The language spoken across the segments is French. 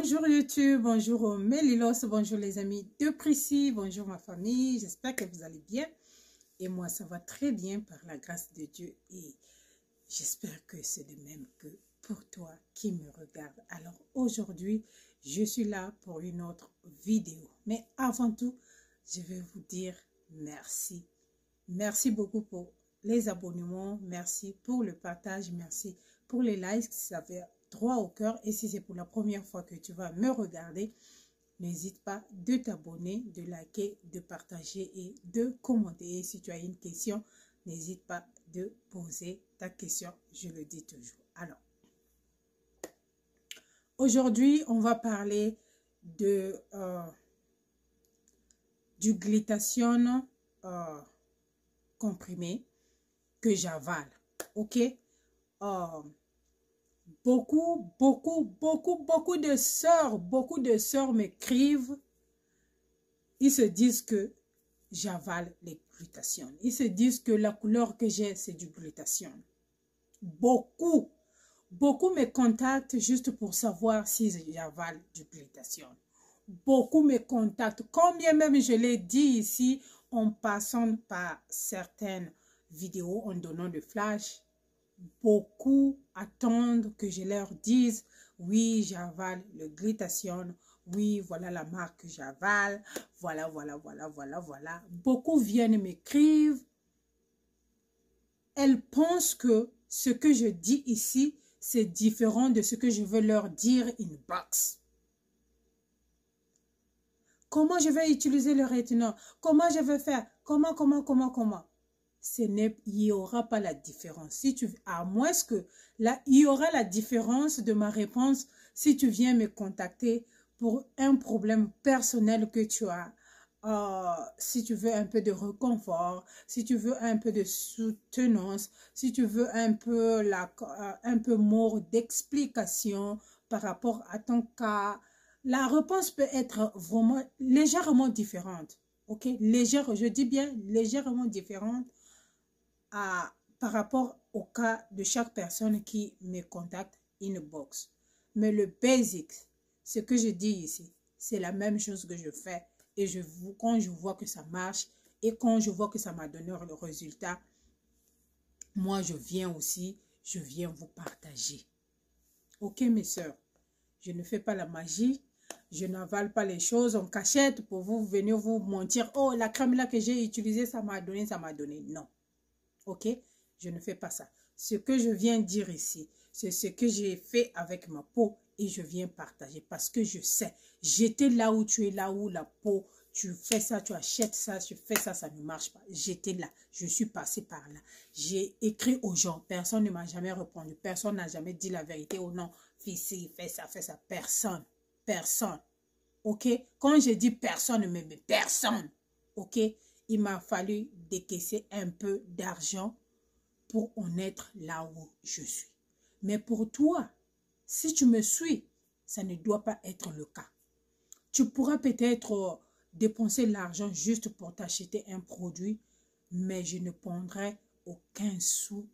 Bonjour YouTube, bonjour Mélilos, bonjour les amis de Prissy, bonjour ma famille, j'espère que vous allez bien. Et moi ça va très bien par la grâce de Dieu et j'espère que c'est de même que pour toi qui me regarde. Alors aujourd'hui, je suis là pour une autre vidéo. Mais avant tout, je vais vous dire merci. Merci beaucoup pour les abonnements, merci pour le partage, merci pour les likes, ça fait droit au cœur. Et si c'est pour la première fois que tu vas me regarder, n'hésite pas de t'abonner, de liker, de partager et de commenter. Et si tu as une question, n'hésite pas de poser ta question, je le dis toujours. Alors, aujourd'hui, on va parler de du glutathione comprimé que j'avale, ok? Beaucoup de sœurs m'écrivent, ils se disent que j'avale les glutathiones. Ils se disent que la couleur que j'ai, c'est du glutathione. Beaucoup me contactent juste pour savoir si j'avale du glutathione. Beaucoup me contactent, combien même je l'ai dit ici, en passant par certaines vidéos, en donnant de flash. Beaucoup attendent que je leur dise, oui, j'avale le glutathione, oui, voilà la marque que j'avale, voilà. Beaucoup viennent m'écrire. Elles pensent que ce que je dis ici, c'est différent de ce que je veux leur dire in box. Comment je vais utiliser le rétinol? Comment je vais faire? Comment? Il n'y aura pas la différence. Si tu, à moins que là, il y aura la différence de ma réponse si tu viens me contacter pour un problème personnel que tu as. Si tu veux un peu de réconfort, si tu veux un peu de soutenance, si tu veux un peu more d'explication par rapport à ton cas, la réponse peut être vraiment légèrement différente. Ok, légère, je dis bien légèrement différente par rapport au cas de chaque personne qui me contacte inbox. Mais le basic, ce que je dis ici, c'est la même chose que je fais. Et quand je vois que ça marche et quand je vois que ça m'a donné le résultat, moi je viens vous partager. Ok mes soeurs, je ne fais pas la magie. Je n'avale pas les choses en cachette pour vous venir vous mentir. Oh, la crème là que j'ai utilisée, ça m'a donné. Non. Ok? Je ne fais pas ça. Ce que je viens dire ici, c'est ce que j'ai fait avec ma peau et je viens partager parce que je sais. J'étais là où tu es, là où la peau, tu fais ça, tu achètes ça, tu fais ça, ça ne marche pas. J'étais là. Je suis passée par là. J'ai écrit aux gens. Personne ne m'a jamais répondu. Personne n'a jamais dit la vérité. Oh non, fais ci, fais ça. Personne. Personne. Ok? Quand je dis personne, mais personne. Ok? Il m'a fallu décaisser un peu d'argent pour en être là où je suis. Mais pour toi, si tu me suis, ça ne doit pas être le cas. Tu pourras peut-être dépenser l'argent juste pour t'acheter un produit, mais je ne prendrai aucun sou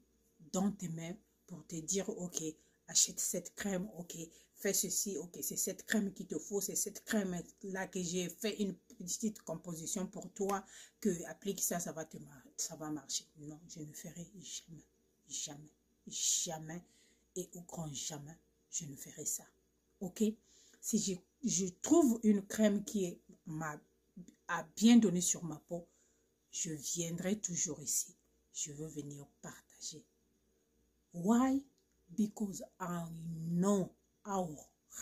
dans tes mains pour te dire, ok, achète cette crème, ok, fais ceci, ok, c'est cette crème qu'il te faut, c'est cette crème-là que j'ai fait une petite composition pour toi, que applique ça, ça va marcher. Non, je ne ferai jamais, et au grand jamais, je ne ferai ça. Ok? Si je trouve une crème qui a bien donné sur ma peau, je viendrai toujours ici. Je veux venir partager. Why? Because I know how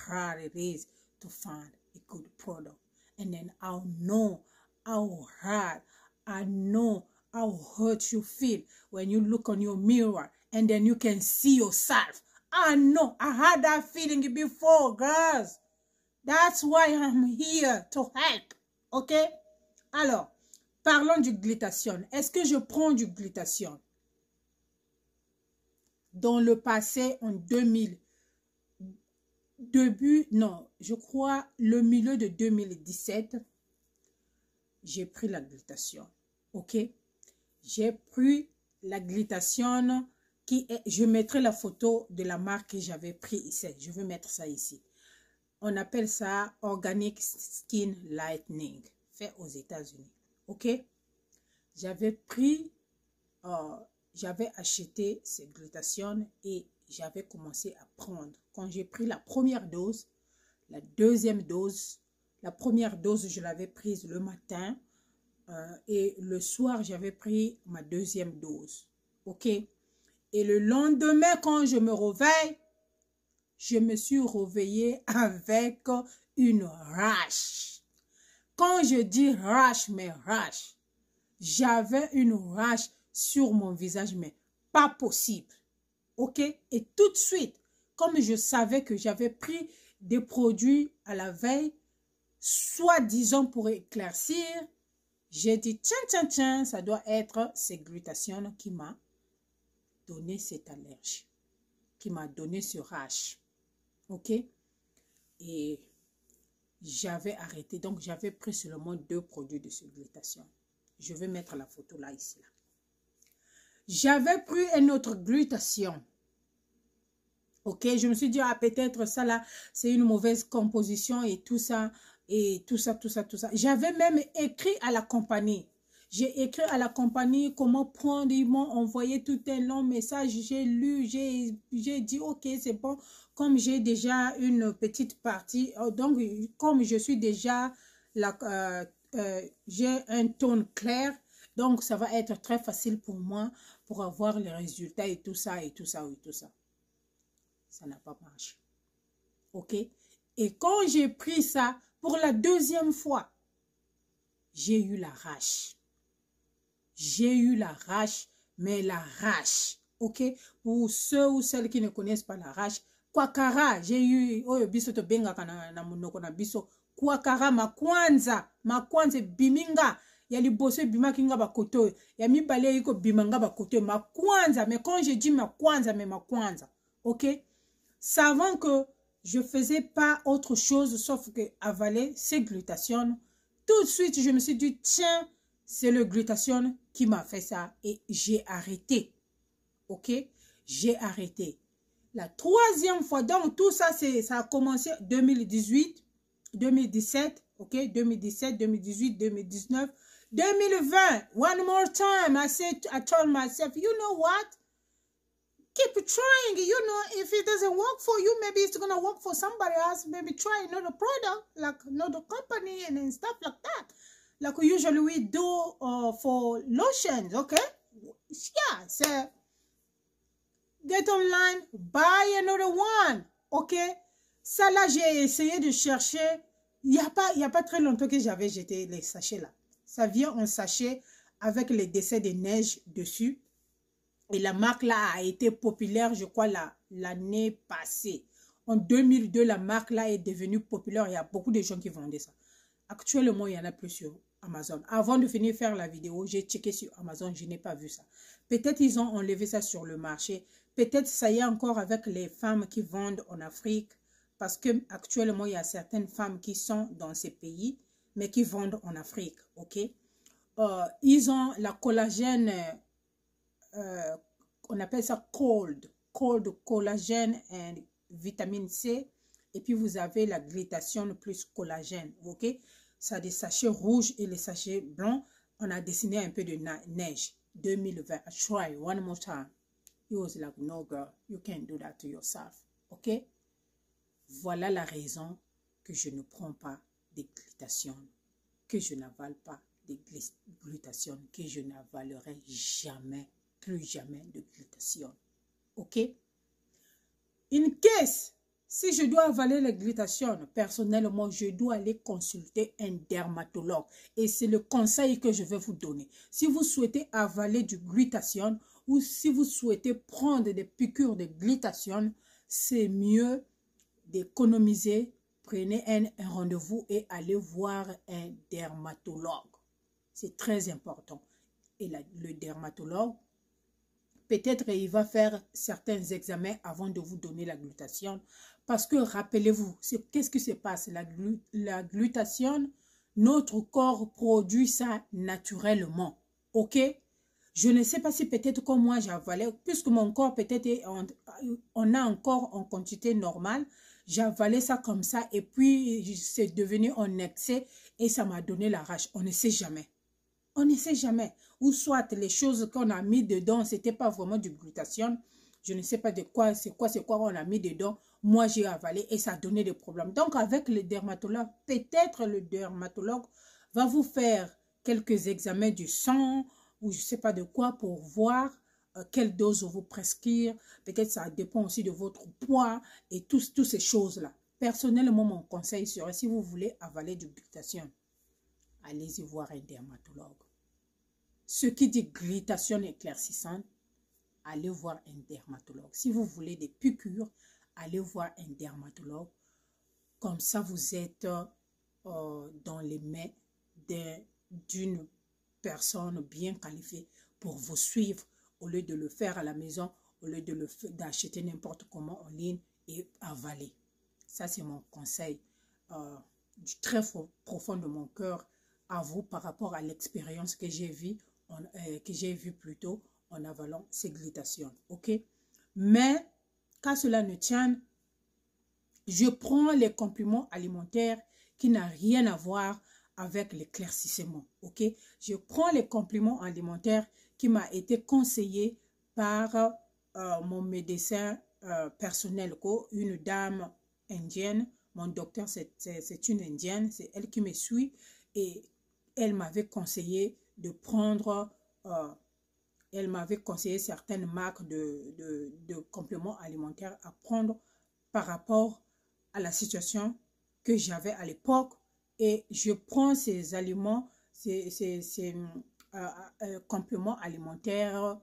hard it is to find a good product. And then I know how hard, I know how hurt you feel when you look on your mirror and then you can see yourself. I know, I had that feeling before, girls. That's why I'm here to help. Ok? Alors, parlons du glutathione. Est-ce que je prends du glutathione? Dans le passé, en 2000, je crois le milieu de 2017, j'ai pris la glutathione. Ok? J'ai pris la glutathione je mettrai la photo de la marque que j'avais pris ici. Je vais mettre ça ici. On appelle ça Organic Skin Lightening, fait aux États-Unis. OK? J'avais acheté ces glutations et j'avais commencé à prendre. Quand j'ai pris la première dose, la deuxième dose, la première dose, je l'avais prise le matin et le soir, j'avais pris ma deuxième dose. OK? Et le lendemain, quand je me réveille, je me suis réveillée avec une rash. Quand je dis rash, mais rash, j'avais une rash sur mon visage, mais pas possible. OK? Et tout de suite, comme je savais que j'avais pris des produits à la veille, soi-disant pour éclaircir, j'ai dit, tiens, ça doit être ces glutations qui m'a donné cette allergie, qui m'a donné ce rash. OK? Et j'avais arrêté. Donc, j'avais pris seulement 2 produits de ces glutations. Je vais mettre la photo là, ici. Là. J'avais pris une autre glutation. OK? Je me suis dit, ah, peut-être ça là, c'est une mauvaise composition et tout ça. Et tout ça. J'avais même écrit à la compagnie. J'ai écrit à la compagnie comment prendre. Ils m'ont envoyé tout un long message. J'ai lu, j'ai dit, ok, c'est bon. Comme j'ai déjà une petite partie, donc comme je suis déjà, j'ai un ton clair, donc ça va être très facile pour moi pour avoir les résultats et tout ça. Ça n'a pas marché. Ok? Et quand j'ai pris ça, pour la deuxième fois, j'ai eu la rash. J'ai eu la rash, mais la rash, ok? Pour ceux ou celles qui ne connaissent pas la rash, kwakara, j'ai eu, biso to benga kana na monoko na biso, kwakara makwanza biminga, ya liboso bima kinga bakoto, ya mibale yiko bimanga bakoto, makwanza, mais quand je dis makwanza, ok? Savant que je faisais pas autre chose sauf que avaler ces glutations. Tout de suite, je me suis dit, tiens, c'est le glutation qui m'a fait ça. Et j'ai arrêté. OK? J'ai arrêté. La troisième fois, donc tout ça, ça a commencé 2018, 2017, OK? 2017, 2018, 2019, 2020. One more time, I told myself, you know what? Keep trying, you know, if it doesn't work for you, maybe it's going to work for somebody else. Maybe try another product, like another company and stuff like that. Like usually we do for lotions, okay? Yeah, so get online, buy another one, okay? Ça là, j'ai essayé de chercher. Il y a pas très longtemps que j'avais jeté les sachets là. Ça vient en sachet avec les dessins de neige dessus. Et la marque là a été populaire, je crois, l'année passée. En 2002, la marque là est devenue populaire. Il y a beaucoup de gens qui vendaient ça. Actuellement, il y en a plus sur Amazon. Avant de finir faire la vidéo, j'ai checké sur Amazon, je n'ai pas vu ça. Peut-être ils ont enlevé ça sur le marché. Peut-être ça y est encore avec les femmes qui vendent en Afrique. Parce que actuellement, il y a certaines femmes qui sont dans ces pays, mais qui vendent en Afrique. Ok? Ils ont la collagène... on appelle ça cold collagène et vitamine C, et puis vous avez la glutation plus collagène, ok? Ça a des sachets rouges et les sachets blancs. On a dessiné un peu de neige. 2020, I try one more time. It was like, no girl, you can't do that to yourself, ok? Voilà la raison que je ne prends pas des glutations, que je n'avale pas des glutations, que je n'avalerai jamais, plus jamais de glutation. OK? In case, si je dois avaler les glutations, personnellement, je dois aller consulter un dermatologue. Et c'est le conseil que je vais vous donner. Si vous souhaitez avaler du glutation ou si vous souhaitez prendre des piqûres de glutation, c'est mieux d'économiser. Prenez un rendez-vous et allez voir un dermatologue. C'est très important. Et le dermatologue, peut-être il va faire certains examens avant de vous donner la glutation. Parce que rappelez-vous, qu'est-ce qui se passe? La glutation, notre corps produit ça naturellement. OK? Je ne sais pas si peut-être comme moi j'avalais, puisque mon corps peut-être on a encore en quantité normale. J'ai avalé ça comme ça et puis c'est devenu un excès et ça m'a donné la rage. On ne sait jamais. On ne sait jamais. Ou soit les choses qu'on a mis dedans, c'était pas vraiment du glutathione. Je ne sais pas de quoi, c'est quoi on a mis dedans. Moi, j'ai avalé et ça a donné des problèmes. Donc, avec le dermatologue, peut-être le dermatologue va vous faire quelques examens du sang ou je ne sais pas de quoi pour voir quelle dose vous prescrire. Peut-être ça dépend aussi de votre poids et toutes ces choses-là. Personnellement, mon conseil serait si vous voulez avaler du glutathione, allez-y voir un dermatologue. Ce qui dit glutathione éclaircissante, allez voir un dermatologue. Si vous voulez des piqûres, allez voir un dermatologue. Comme ça, vous êtes dans les mains d'une personne bien qualifiée pour vous suivre au lieu de le faire à la maison, au lieu d'acheter n'importe comment en ligne et avaler. Ça, c'est mon conseil du très profond de mon cœur à vous par rapport à l'expérience que j'ai vue plutôt en avalant ces glutations. Ok? Mais, qu'à cela ne tienne, je prends les compléments alimentaires qui n'ont rien à voir avec l'éclaircissement. Ok? Je prends les compléments alimentaires qui m'a été conseillé par mon médecin personnel, une dame indienne. Mon docteur, c'est une indienne, c'est elle qui me suit et elle m'avait conseillé de prendre, elle m'avait conseillé certaines marques de compléments alimentaires à prendre par rapport à la situation que j'avais à l'époque et je prends ces aliments, ces compléments alimentaires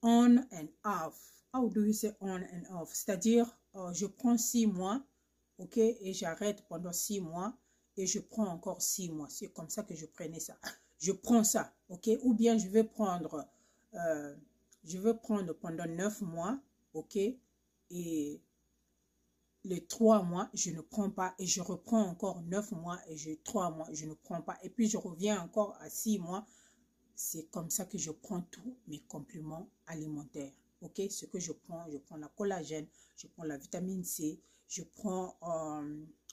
on and off. How do you say on and off? C'est-à-dire, je prends 6 mois, ok, et j'arrête pendant 6 mois et je prends encore 6 mois. C'est comme ça que je prenais ça. Je prends ça, ok, ou bien je vais prendre pendant 9 mois, ok, et les 3 mois, je ne prends pas et je reprends encore 9 mois et 3 mois, je ne prends pas. Et puis, je reviens encore à 6 mois. C'est comme ça que je prends tous mes compléments alimentaires. Ok, ce que je prends la collagène, je prends la vitamine C, je prends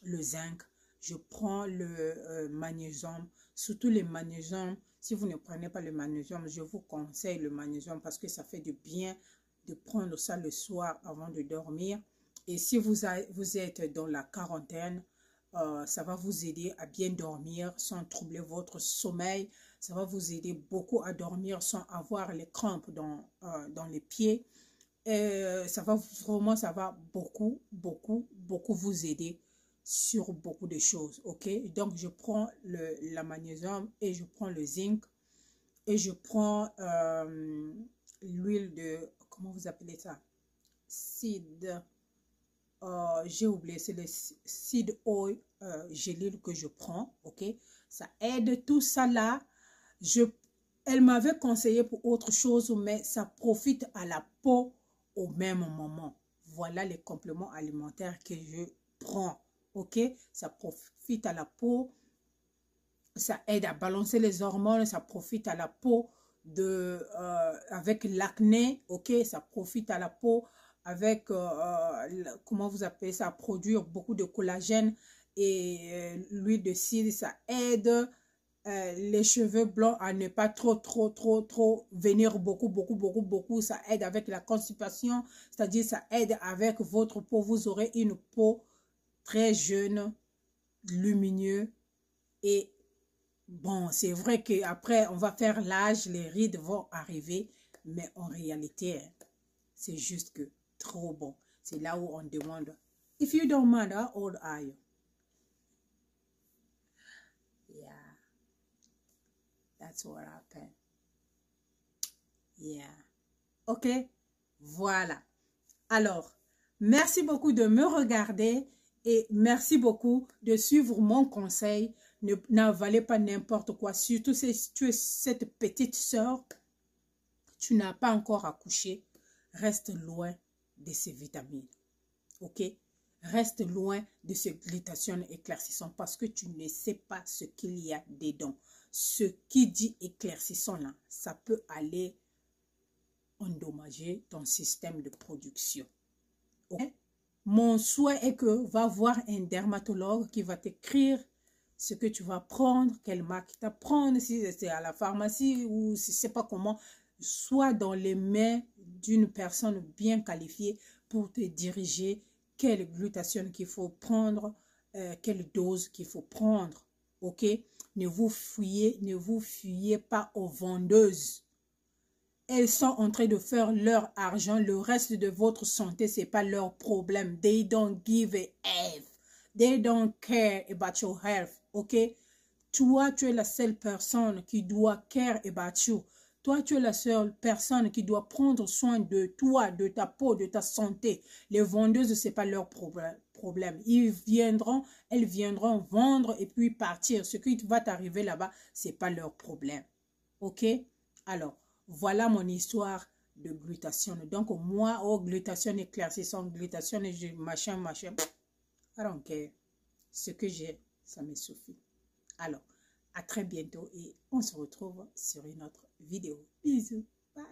le zinc, je prends le magnésium, surtout les magnésiums. Si vous ne prenez pas le magnésium, je vous conseille le magnésium parce que ça fait du bien de prendre ça le soir avant de dormir. Et si vous êtes dans la quarantaine, ça va vous aider à bien dormir sans troubler votre sommeil. Ça va vous aider beaucoup à dormir sans avoir les crampes dans les pieds. Ça va beaucoup vous aider sur beaucoup de choses. Ok, donc je prends la magnésium et je prends le zinc et je prends l'huile de, comment vous appelez ça? Seed. J'ai oublié, c'est le seed oil gélule que je prends, ok, ça aide tout ça là. Elle m'avait conseillé pour autre chose, mais ça profite à la peau au même moment. Voilà les compléments alimentaires que je prends, ok, ça profite à la peau, ça aide à balancer les hormones, ça profite à la peau avec l'acné, ok, ça profite à la peau avec, comment vous appelez ça, produire beaucoup de collagène et l'huile de cire, ça aide les cheveux blancs à ne pas trop venir beaucoup, ça aide avec la constipation, c'est-à-dire ça aide avec votre peau, vous aurez une peau très jeune, lumineuse et bon, c'est vrai qu'après on va faire l'âge, les rides vont arriver, mais en réalité, c'est juste que trop bon. C'est là où on demande, if you don't mind, how old are you? Yeah, that's what happened. Yeah. Ok, voilà. Alors, merci beaucoup de me regarder et merci beaucoup de suivre mon conseil. N'avalez pas n'importe quoi, surtout si tu es cette petite sœur, tu n'as pas encore accouché, reste loin de ces vitamines, ok? Reste loin de ce glutathione éclaircissant parce que tu ne sais pas ce qu'il y a dedans. Ce qui dit éclaircissant là, ça peut aller endommager ton système de production. Okay? Mon souhait est que va voir un dermatologue qui va t'écrire ce que tu vas prendre, quelle marque tu vas prendre, si c'est à la pharmacie ou si c'est pas comment, soit dans les mains d'une personne bien qualifiée pour te diriger quelle glutathione qu'il faut prendre, quelle dose qu'il faut prendre. Ok? Ne vous fuyez pas aux vendeuses. Elles sont en train de faire leur argent. Le reste de votre santé, c'est pas leur problème. They don't give a F. They don't care about your health. Ok? Toi, tu es la seule personne qui doit care about you. Toi, tu es la seule personne qui doit prendre soin de toi, de ta peau, de ta santé. Les vendeuses, c'est pas leur problème. Elles viendront vendre et puis partir. Ce qui va t'arriver là-bas, c'est pas leur problème. Ok? Alors, voilà mon histoire de glutathione. Donc, moi, oh, glutathione éclaircissant, glutathione, machin. I don't care. Ce que j'ai, ça me suffit. Alors, à très bientôt et on se retrouve sur une autre vidéo. Bisous. Bye.